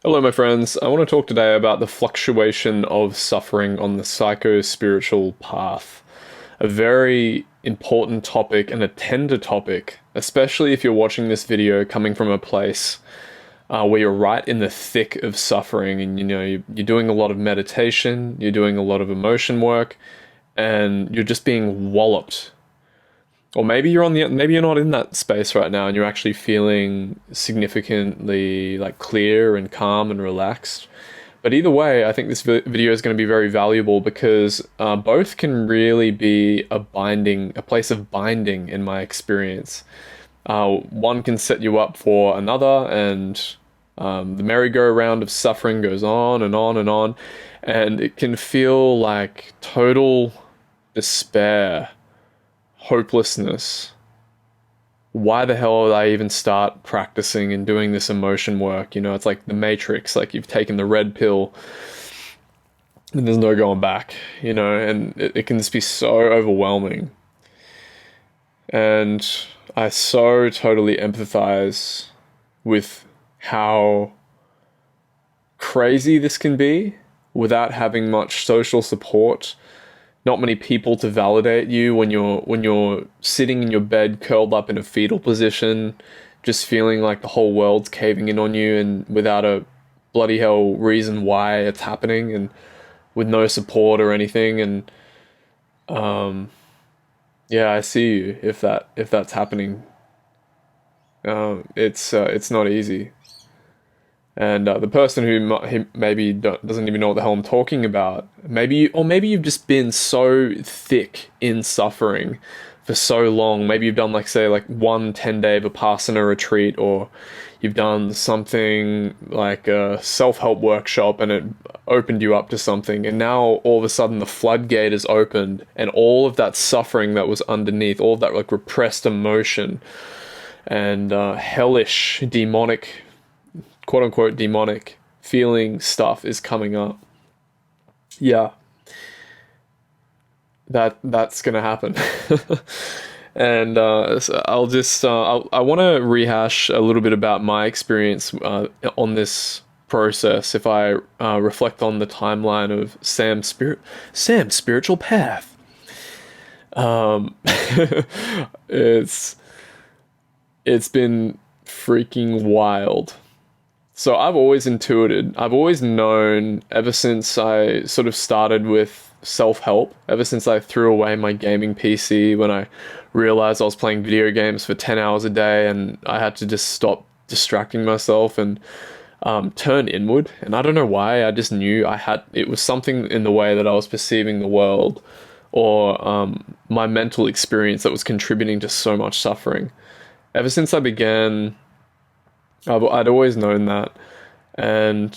Hello, my friends. I want to talk today about the fluctuation of suffering on the psycho-spiritual path. A very important topic and a tender topic, especially if you're watching this video coming from a place where you're right in the thick of suffering and you're doing a lot of meditation, you're doing a lot of emotion work, and you're just being walloped. Or maybe you're not in that space right now and you're actually feeling significantly like clear and calm and relaxed. But either way, I think this video is going to be very valuable because both can really be a place of binding in my experience. One can set you up for another, and the merry-go-round of suffering goes on and on and on, and it can feel like total despair, hopelessness. Why the hell did I even start practicing and doing this emotion work? It's like the Matrix, like you've taken the red pill and there's no going back, and it can just be so overwhelming. And I so totally empathize with how crazy this can be without having much social support, not many people to validate you when you're sitting in your bed curled up in a fetal position, just feeling like the whole world's caving in on you and without a bloody hell reason why it's happening, and with no support or anything. And yeah, I see you if that's happening. It's not easy. And the person who maybe doesn't even know what the hell I'm talking about, maybe you've just been so thick in suffering for so long. Maybe you've done like one 10-day Vipassana retreat, or you've done something like a self-help workshop and it opened you up to something. And now all of a sudden the floodgate is opened, and all of that suffering that was underneath, all of that like repressed emotion and hellish, demonic, quote-unquote demonic feeling stuff is coming up. Yeah, that's gonna happen. And so I want to rehash a little bit about my experience on this process. If I reflect on the timeline of Sam's spiritual path, it's been freaking wild. So I've always known ever since I sort of started with self-help, ever since I threw away my gaming PC when I realized I was playing video games for 10 hours a day and I had to just stop distracting myself and turn inward. And I don't know why, I just knew it was something in the way that I was perceiving the world, or my mental experience, that was contributing to so much suffering. Ever since I began, I'd always known that. And,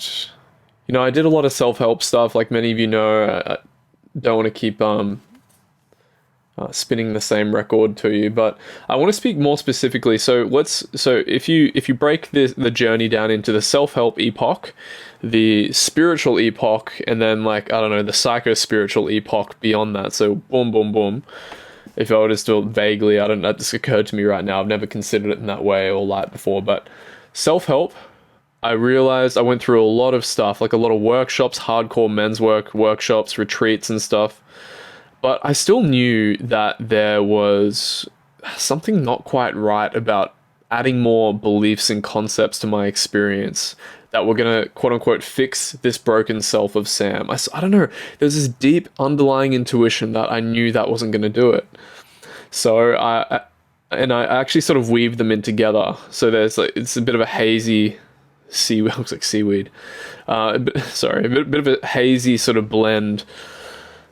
I did a lot of self-help stuff. Like many of you know, I don't want to keep spinning the same record to you, but I want to speak more specifically. So if you break the journey down into the self-help epoch, the spiritual epoch, and then the psycho-spiritual epoch beyond that. So boom, boom, boom. If I were to still vaguely, that just occurred to me right now. I've never considered it in that way or light before, but self-help, I realized I went through a lot of stuff, like a lot of workshops, hardcore men's workshops, retreats and stuff. But I still knew that there was something not quite right about adding more beliefs and concepts to my experience that were going to, quote unquote, fix this broken self of Sam. I don't know. There's this deep underlying intuition that I knew that wasn't going to do it. So I actually sort of weaved them in together. So it's a bit of a hazy seaweed, looks like seaweed. A bit of a hazy sort of blend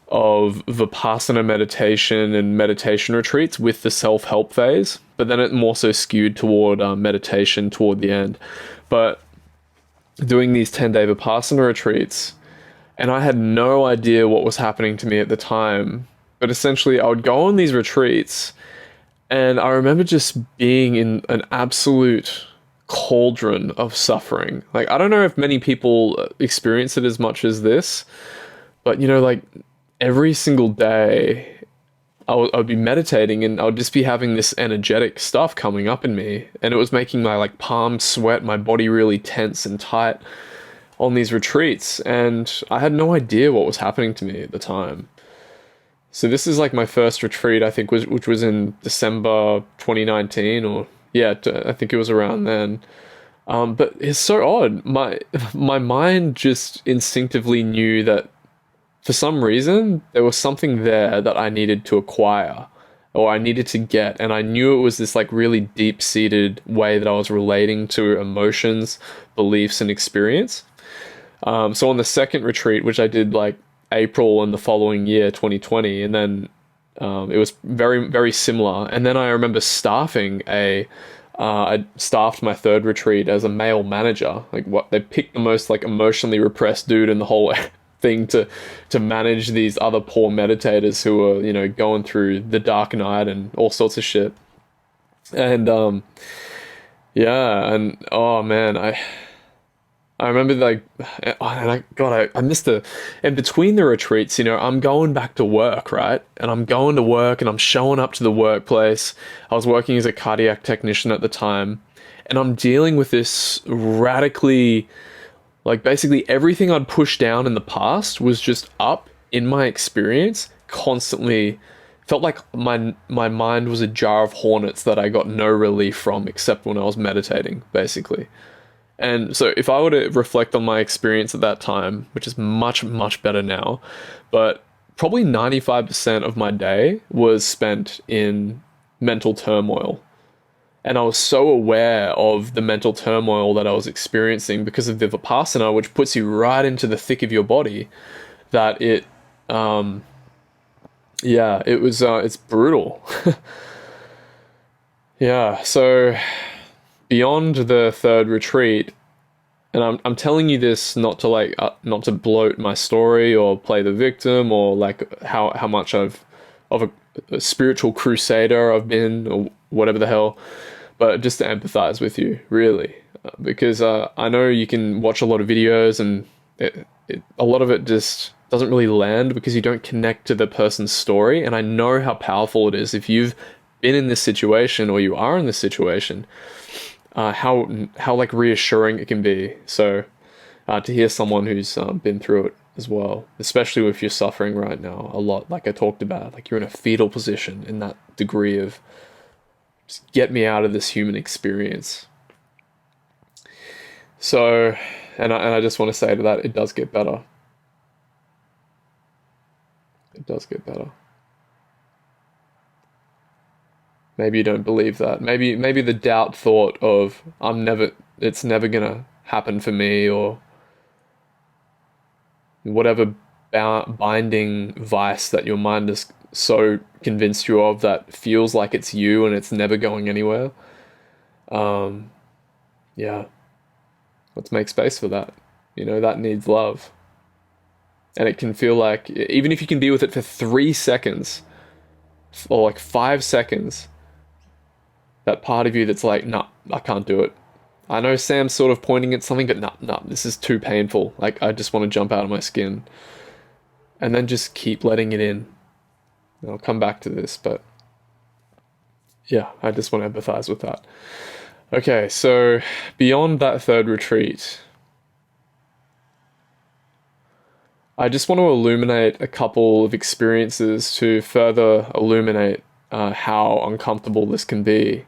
of Vipassana meditation and meditation retreats with the self-help phase, but then it more so skewed toward meditation toward the end. But doing these 10-day Vipassana retreats, and I had no idea what was happening to me at the time, but essentially I would go on these retreats, and I remember just being in an absolute cauldron of suffering. Like, I don't know if many people experience it as much as this, but every single day I would be meditating and I would just be having this energetic stuff coming up in me, and it was making my palms sweat, my body really tense and tight. on these retreats, and I had no idea what was happening to me at the time. So this is like my first retreat, I think, which was in December 2019, or yeah, I think it was around then. But it's so odd. My mind just instinctively knew that for some reason there was something there that I needed to acquire or I needed to get, and I knew it was this like really deep-seated way that I was relating to emotions, beliefs, and experience. So on the second retreat, which I did like April in the following year, 2020, and then it was very, very similar. And then I remember I staffed my third retreat as a male manager. Like what they picked the most like emotionally repressed dude in the whole thing to manage these other poor meditators who were, you know, going through the dark night and all sorts of shit. And yeah, and oh man, I remember like, and I missed and between the retreats, you know, I'm going back to work, right? And I'm going to work and I'm showing up to the workplace. I was working as a cardiac technician at the time, and I'm dealing with this radically, like basically everything I'd pushed down in the past was just up in my experience constantly. Felt like my mind was a jar of hornets that I got no relief from except when I was meditating, basically. And so if I were to reflect on my experience at that time, which is much, much better now, but probably 95% of my day was spent in mental turmoil. And I was so aware of the mental turmoil that I was experiencing because of the Vipassana, which puts you right into the thick of your body, that it's brutal. Yeah, so beyond the third retreat, and I'm telling you this not to bloat my story or play the victim or like how much of a spiritual crusader I've been or whatever the hell, but just to empathize with you, really, because I know you can watch a lot of videos and a lot of it just doesn't really land because you don't connect to the person's story, and I know how powerful it is if you've been in this situation or you are in this situation, how like reassuring it can be. So to hear someone who's been through it as well, especially if you're suffering right now a lot, like I talked about, like you're in a fetal position in that degree of just get me out of this human experience. So, and I just want to say to that, it does get better. It does get better. Maybe you don't believe that. Maybe the doubt thought of it's never gonna happen for me, or whatever binding vice that your mind is so convinced you of that feels like it's you and it's never going anywhere. Yeah, let's make space for that. You know, that needs love. And it can feel like, even if you can be with it for 3 seconds, or like 5 seconds, that part of you that's like, nah, I can't do it. I know Sam's sort of pointing at something, but nah, this is too painful. Like, I just want to jump out of my skin. And then just keep letting it in. I'll come back to this, but yeah, I just want to empathize with that. Okay, so beyond that third retreat, I just want to illuminate a couple of experiences to further illuminate how uncomfortable this can be.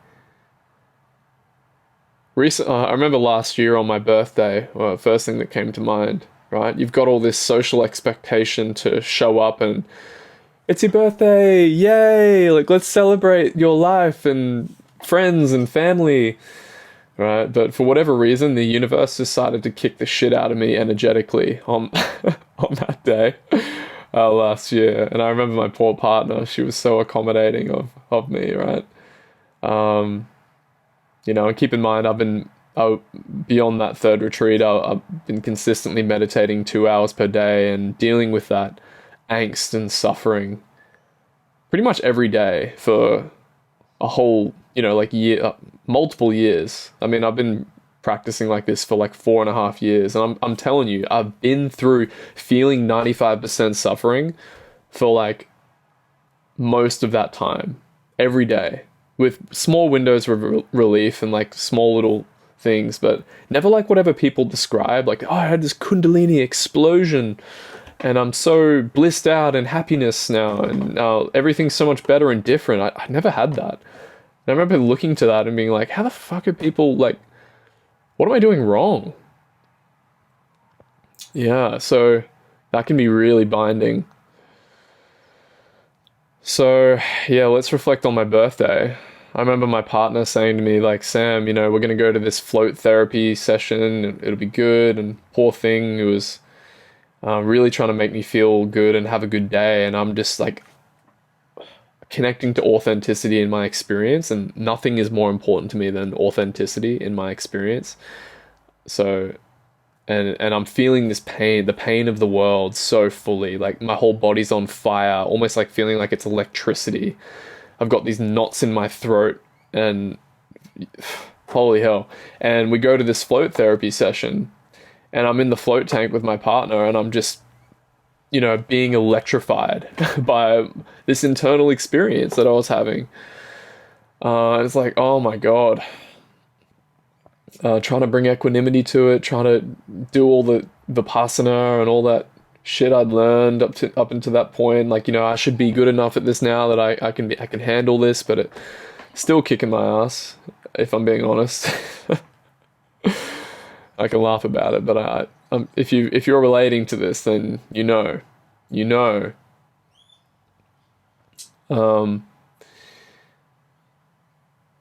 I remember last year on my birthday, first thing that came to mind, right? You've got all this social expectation to show up and it's your birthday, yay! Like, let's celebrate your life and friends and family, right? But for whatever reason, the universe decided to kick the shit out of me energetically on on that day last year. And I remember my poor partner; she was so accommodating of me, right? You know, and keep in mind, beyond that third retreat, I've been consistently meditating 2 hours per day and dealing with that angst and suffering pretty much every day for a whole, you know, like multiple years. I mean, I've been practicing like this for like 4.5 years, and I'm telling you, I've been through feeling 95% suffering for like most of that time, every day, with small windows of relief and like small little things, but never like whatever people describe. Like, oh, I had this Kundalini explosion and I'm so blissed out in happiness now, and everything's so much better and different. I never had that. And I remember looking to that and being like, how the fuck are people like, what am I doing wrong? Yeah, so that can be really binding. So, yeah, let's reflect on my birthday. I remember my partner saying to me, like, Sam, you know, we're going to go to this float therapy session. It'll be good. And poor thing, it was really trying to make me feel good and have a good day. And I'm just like connecting to authenticity in my experience. And nothing is more important to me than authenticity in my experience. So, and I'm feeling this pain, the pain of the world so fully. Like my whole body's on fire, almost like feeling like it's electricity. I've got these knots in my throat and holy hell. And we go to this float therapy session and I'm in the float tank with my partner and I'm just, you know, being electrified by this internal experience that I was having. It's like, oh my God. Trying to bring equanimity to it, trying to do all the Vipassana and all that shit I'd learned up into that point. Like, you know, I should be good enough at this now that I can handle this, but it still kicking my ass, if I'm being honest. I can laugh about it, but if you're relating to this, then you know.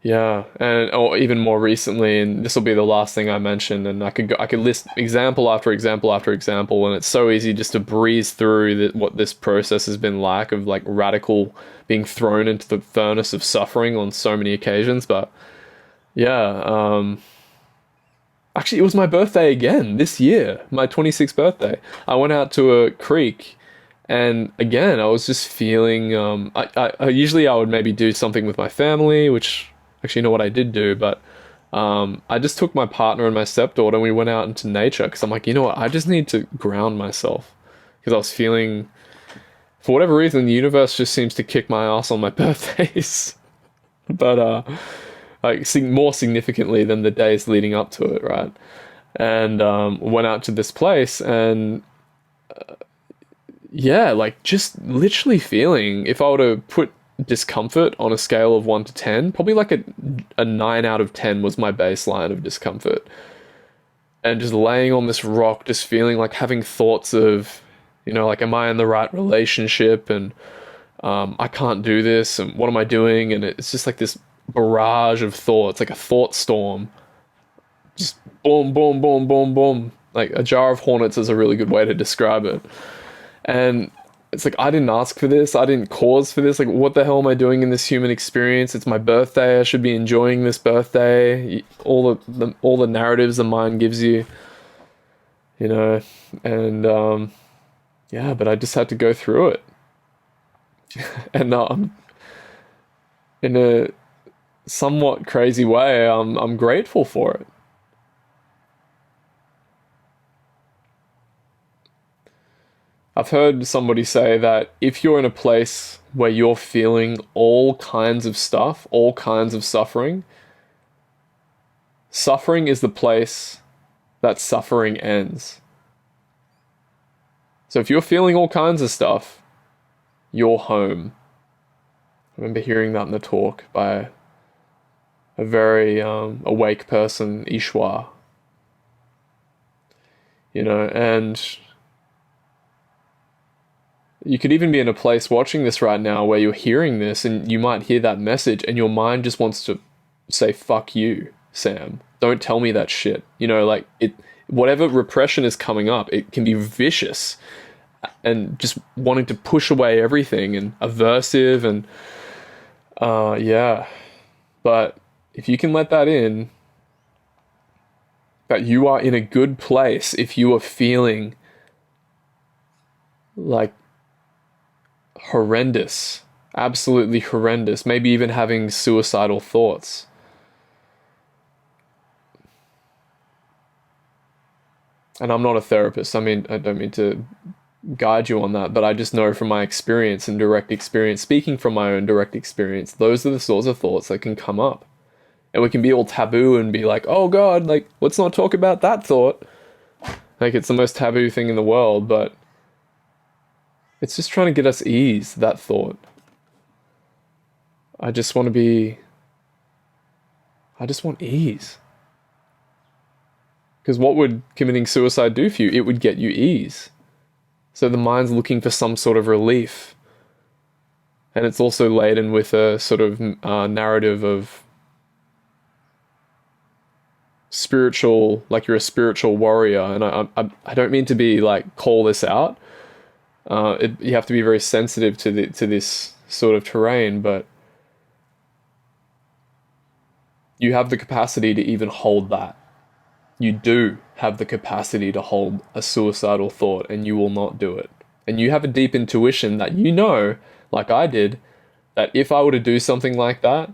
Yeah, and or even more recently, and this will be the last thing I mention, and I could list example after example after example, and it's so easy just to breeze through what this process has been like of like radical being thrown into the furnace of suffering on so many occasions. But yeah, actually, it was my birthday again this year, my 26th birthday. I went out to a creek. And again, I was just feeling. I usually I would maybe do something with my family, which actually, you know what I did do, but I just took my partner and my stepdaughter and we went out into nature because I'm like, you know what, I just need to ground myself because I was feeling, for whatever reason, the universe just seems to kick my ass on my birthdays, but like more significantly than the days leading up to it, right? And went out to this place and yeah, like just literally feeling, if I were to put discomfort on a scale of 1 to 10, probably like a 9 out of 10 was my baseline of discomfort. And just laying on this rock, just feeling like having thoughts of, you know, like, am I in the right relationship? And I can't do this. And what am I doing? And it's just like this barrage of thoughts, like a thought storm. Just boom, boom, boom, boom, boom. Like a jar of hornets is a really good way to describe it. And it's like, I didn't ask for this. I didn't cause for this. Like, what the hell am I doing in this human experience? It's my birthday. I should be enjoying this birthday. All the narratives the mind gives you, you know. And yeah, but I just had to go through it. And in a somewhat crazy way, I'm grateful for it. I've heard somebody say that if you're in a place where you're feeling all kinds of stuff, all kinds of suffering, suffering is the place that suffering ends. So if you're feeling all kinds of stuff, you're home. I remember hearing that in the talk by a very awake person, Ishwa. You know, and you could even be in a place watching this right now where you're hearing this and you might hear that message and your mind just wants to say, fuck you, Sam. Don't tell me that shit. You know, like whatever repression is coming up, it can be vicious and just wanting to push away everything and aversive and yeah. But if you can let that in, that you are in a good place if you are feeling like horrendous, absolutely horrendous, maybe even having suicidal thoughts. And I'm not a therapist. I mean, I don't mean to guide you on that, but I just know from my experience and direct experience, speaking from my own direct experience, those are the sorts of thoughts that can come up. And we can be all taboo and be like, oh God, like, let's not talk about that thought. Like, it's the most taboo thing in the world, but it's just trying to get us ease, that thought. I just want ease. Because what would committing suicide do for you? It would get you ease. So the mind's looking for some sort of relief. And it's also laden with a sort of narrative of spiritual, like you're a spiritual warrior. And I don't mean to be like, call this out. You have to be very sensitive to this sort of terrain, but you have the capacity to even hold that. You do have the capacity to hold a suicidal thought, and you will not do it. And you have a deep intuition that you know, like I did, that if I were to do something like that,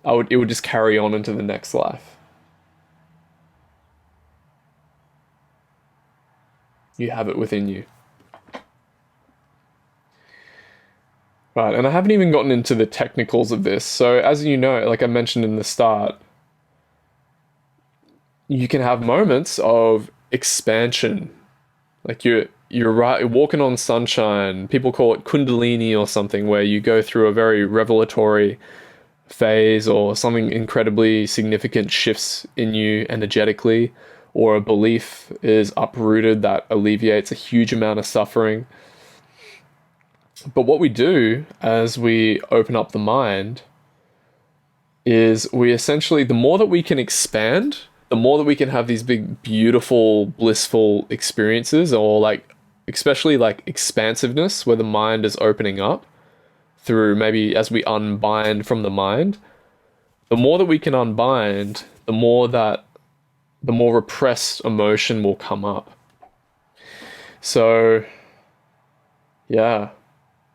it would just carry on into the next life. You have it within you. Right, and I haven't even gotten into the technicals of this. So as you know, like I mentioned in the start, you can have moments of expansion. Like you're walking on sunshine. People call it kundalini or something, where you go through a very revelatory phase or something incredibly significant shifts in you energetically, or a belief is uprooted that alleviates a huge amount of suffering. But what we do as we open up the mind is we essentially, the more that we can expand, the more that we can have these big, beautiful, blissful experiences, or like, especially like expansiveness, where the mind is opening up through maybe as we unbind from the mind, the more that we can unbind, the more repressed emotion will come up. So, yeah.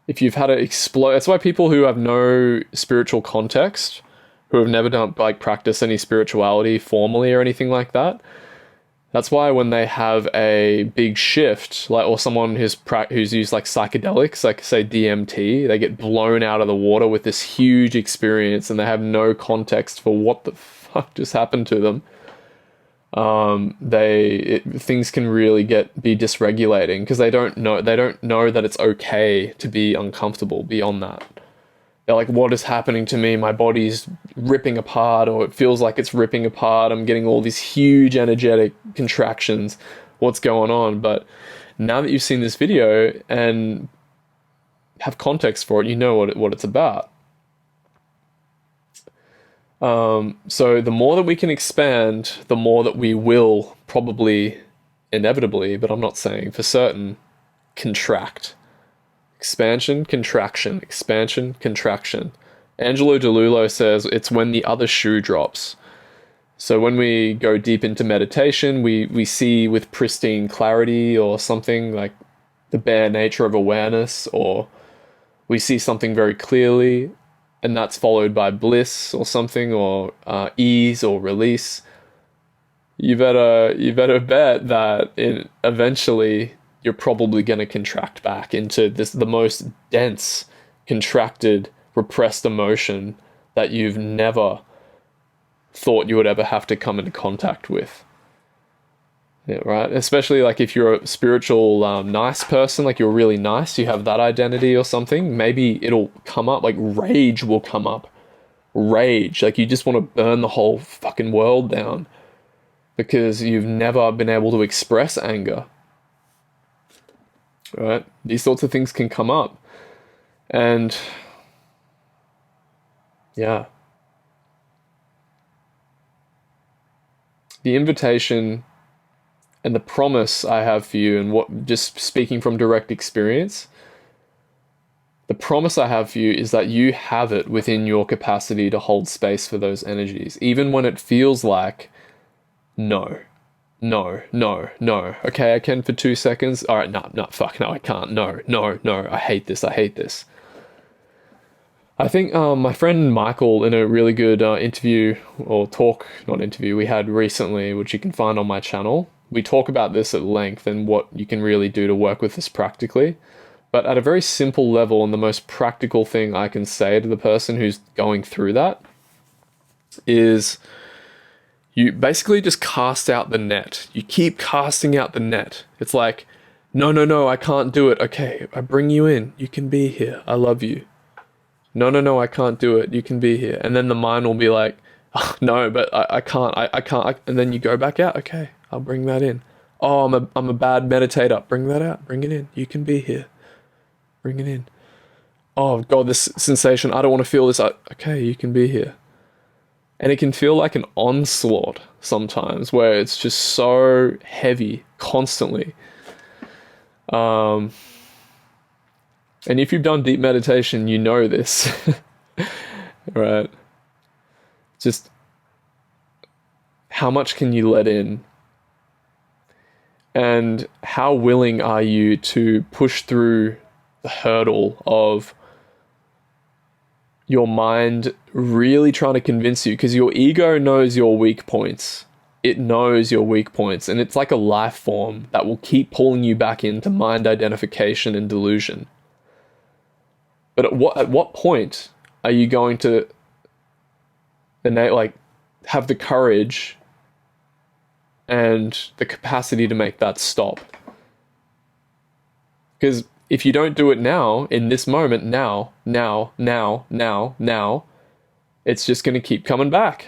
If you've had to explode, that's why people who have no spiritual context, who have never done like practice any spirituality formally or anything like that, that's why when they have a big shift, like, or someone who's used like psychedelics, like say DMT, they get blown out of the water with this huge experience, and they have no context for what the fuck just happened to them. Things can really be dysregulating because they don't know that it's okay to be uncomfortable beyond that. They're like, what is happening to me? My body's ripping apart, or it feels like it's ripping apart. I'm getting all these huge energetic contractions. What's going on? But now that you've seen this video and have context for it, you know what it's about. So the more that we can expand, the more that we will probably inevitably, but I'm not saying for certain, contract. Expansion, contraction, expansion, contraction. Angelo DeLullo says it's when the other shoe drops. So when we go deep into meditation, we see with pristine clarity, or something like the bare nature of awareness, or we see something very clearly, and that's followed by bliss or something, or ease or release. You better bet that eventually you're probably going to contract back into the most dense, contracted, repressed emotion that you've never thought you would ever have to come into contact with. Yeah, right? Especially like if you're a spiritual, nice person, like you're really nice, you have that identity or something, maybe it'll come up, like rage will come up. Rage, like you just want to burn the whole fucking world down because you've never been able to express anger. Right? These sorts of things can come up. And yeah. The invitation and the promise I have for you, and what, just speaking from direct experience, the promise I have for you is that you have it within your capacity to hold space for those energies, even when it feels like no. Okay, I can for 2 seconds. All right, no, fuck, no, I can't. No, I hate this. I think my friend Michael, in a really good interview or talk, not interview, we had recently, which you can find on my channel, we talk about this at length and what you can really do to work with this practically. But at a very simple level, and the most practical thing I can say to the person who's going through that is you basically just cast out the net. You keep casting out the net. It's like, no, no, no, I can't do it. Okay, I bring you in. You can be here. I love you. No, no, no, I can't do it. You can be here. And then the mind will be like, oh, no, but I can't. I can't. And then you go back out. Okay, I'll bring that in. Oh, I'm a bad meditator. Bring that out. Bring it in. You can be here. Bring it in. Oh God, this sensation. I don't want to feel this. Okay, you can be here. And it can feel like an onslaught sometimes, where it's just so heavy constantly. And if you've done deep meditation, you know this, right? Just how much can you let in? And how willing are you to push through the hurdle of your mind really trying to convince you? Because your ego knows your weak points. It knows your weak points, and it's like a life form that will keep pulling you back into mind identification and delusion. But at what point are you going to have the courage and the capacity to make that stop? Because if you don't do it now, in this moment, now, it's just going to keep coming back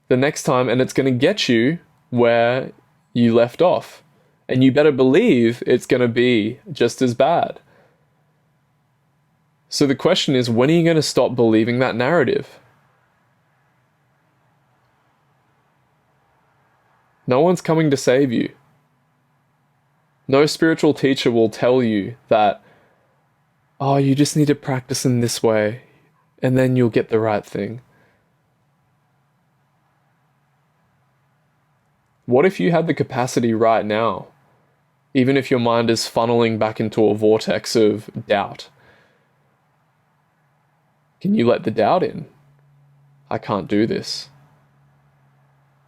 the next time, and it's going to get you where you left off. And you better believe it's going to be just as bad. So the question is, when are you going to stop believing that narrative? No one's coming to save you. No spiritual teacher will tell you that, oh, you just need to practice in this way, and then you'll get the right thing. What if you had the capacity right now, even if your mind is funneling back into a vortex of doubt? Can you let the doubt in? I can't do this.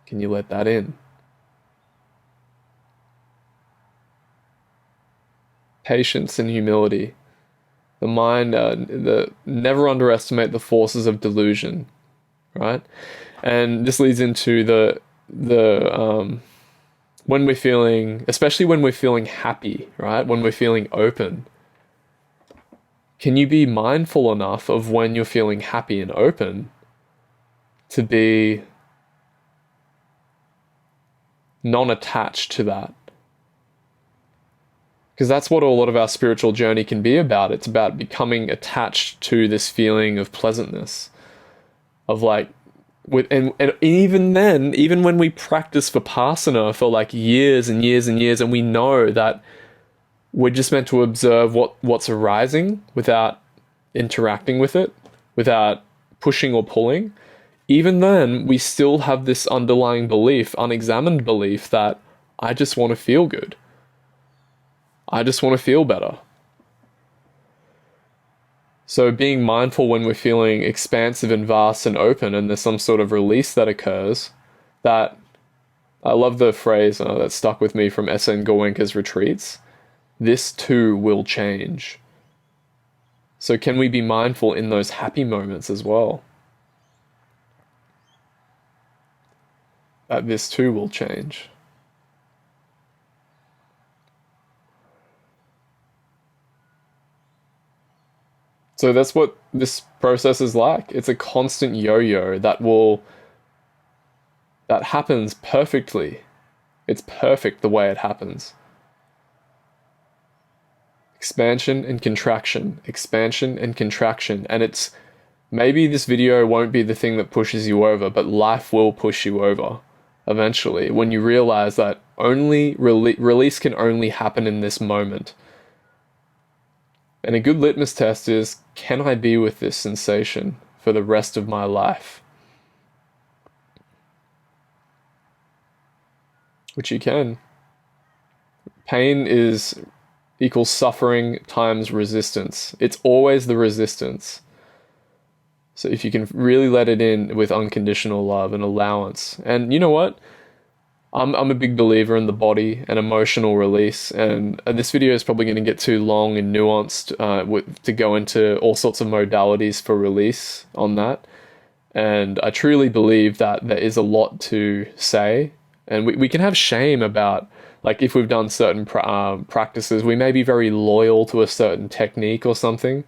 Can you let that in? Patience and humility. The mind, never underestimate the forces of delusion, right? And this leads into the when we're feeling, especially when we're feeling happy, right? When we're feeling open. Can you be mindful enough of when you're feeling happy and open to be non-attached to that? Because that's what a lot of our spiritual journey can be about. It's about becoming attached to this feeling of pleasantness, of like, and even then, even when we practice Vipassana for like years and years and years, and we know that we're just meant to observe what's arising without interacting with it, without pushing or pulling, even then, we still have this underlying belief, unexamined belief, that I just want to feel good. I just want to feel better. So being mindful when we're feeling expansive and vast and open, and there's some sort of release that occurs, that I love the phrase that stuck with me from S.N. Goenka's retreats, this too will change. So can we be mindful in those happy moments as well? That this too will change. So that's what this process is like. It's a constant yo-yo that happens perfectly. It's perfect the way it happens. Expansion and contraction, expansion and contraction. And it's, maybe this video won't be the thing that pushes you over, but life will push you over eventually, when you realize that only release can only happen in this moment. And a good litmus test is, can I be with this sensation for the rest of my life? Which you can. Pain equals suffering times resistance. It's always the resistance. So if you can really let it in with unconditional love and allowance. And you know what? I'm a big believer in the body and emotional release, and this video is probably going to get too long and nuanced to go into all sorts of modalities for release on that. And I truly believe that there is a lot to say. And we can have shame about, like, if we've done certain practices, we may be very loyal to a certain technique or something.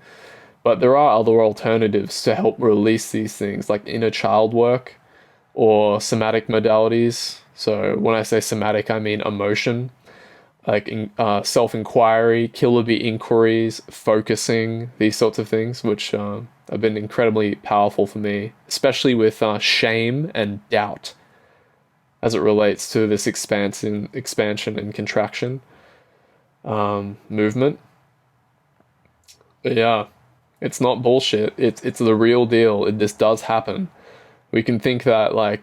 But there are other alternatives to help release these things, like inner child work or somatic modalities. So when I say somatic, I mean emotion, like self-inquiry, killer bee inquiries, focusing, these sorts of things, which have been incredibly powerful for me, especially with shame and doubt as it relates to this expansion and contraction movement. But yeah, it's not bullshit. It's the real deal. This does happen. We can think that, like,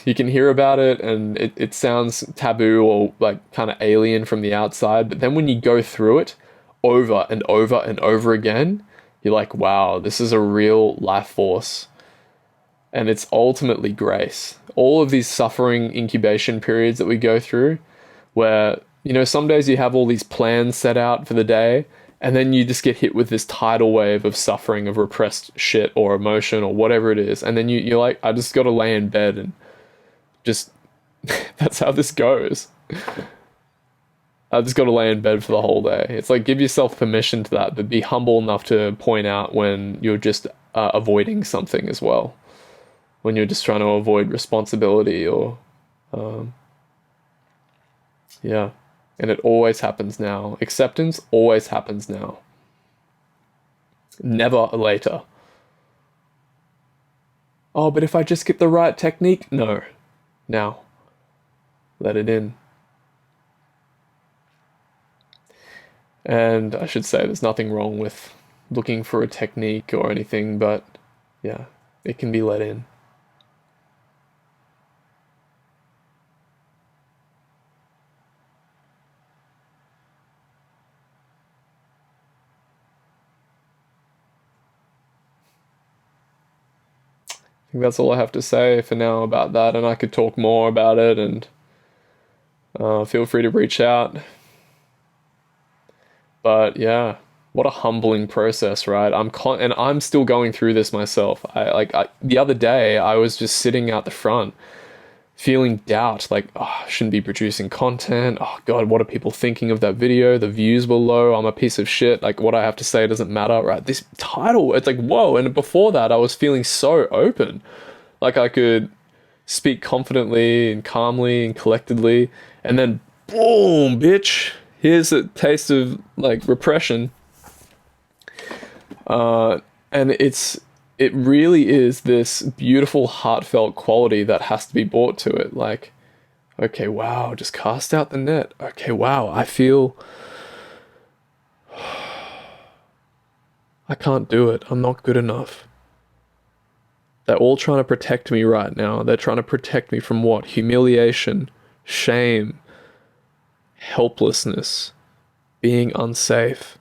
you can hear about it and it sounds taboo or like kind of alien from the outside, but then when you go through it over and over and over again, you're like, wow, this is a real life force. And it's ultimately grace. All of these suffering incubation periods that we go through, where, you know, some days you have all these plans set out for the day, and then you just get hit with this tidal wave of suffering, of repressed shit or emotion or whatever it is. And then you're like, I just got to lay in bed and just, that's how this goes. I just got to lay in bed for the whole day. It's like, give yourself permission to that, but be humble enough to point out when you're just avoiding something as well. When you're just trying to avoid responsibility or, yeah. And it always happens now. Acceptance always happens now. Never later. Oh, but if I just get the right technique? No. Now. Let it in. And I should say there's nothing wrong with looking for a technique or anything, but yeah, it can be let in. I think that's all I have to say for now about that, and I could talk more about it, and feel free to reach out. But yeah, what a humbling process, right? And I'm still going through this myself. The other day I was just sitting out the front feeling doubt, like, oh, I shouldn't be producing content. Oh God, what are people thinking of that video? The views were low. I'm a piece of shit. Like, what I have to say doesn't matter, right? This title, it's like, whoa. And before that, I was feeling so open. Like I could speak confidently and calmly and collectedly. And then, boom, bitch. Here's a taste of, like, repression. And it really is this beautiful, heartfelt quality that has to be brought to it. Like, okay, wow, just cast out the net. Okay, wow, I feel I can't do it. I'm not good enough. They're all trying to protect me right now. They're trying to protect me from what? Humiliation, shame, helplessness, being unsafe.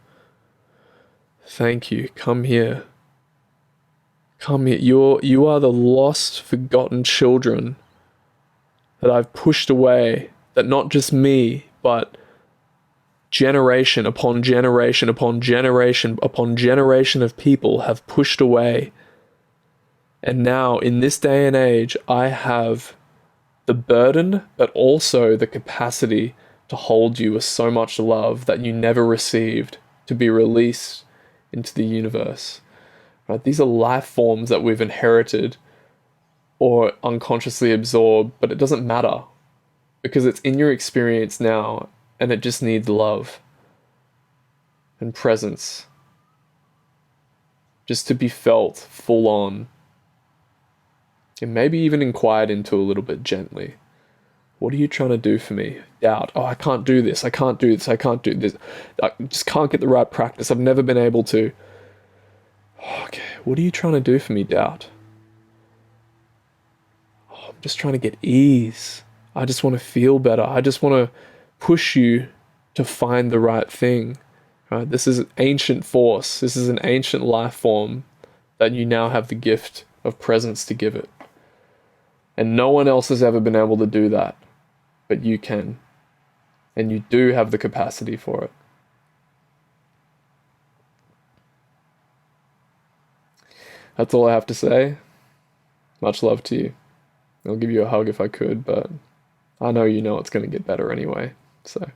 Thank you. Come here. Come here. You are the lost, forgotten children that I've pushed away, that not just me, but generation upon generation upon generation upon generation of people have pushed away. And now, in this day and age, I have the burden, but also the capacity to hold you with so much love that you never received, to be released into the universe. Right? These are life forms that we've inherited or unconsciously absorbed, but it doesn't matter because it's in your experience now and it just needs love and presence just to be felt full on and maybe even inquired into a little bit gently. What are you trying to do for me? Doubt. Oh, I can't do this. I can't do this. I can't do this. I just can't get the right practice. I've never been able to. Okay, what are you trying to do for me, doubt? Oh, I'm just trying to get ease. I just want to feel better. I just want to push you to find the right thing. Right? This is an ancient force. This is an ancient life form that you now have the gift of presence to give it. And no one else has ever been able to do that, but you can. And you do have the capacity for it. That's all I have to say. Much love to you. I'll give you a hug if I could, but I know you know it's going to get better anyway. So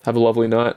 have a lovely night.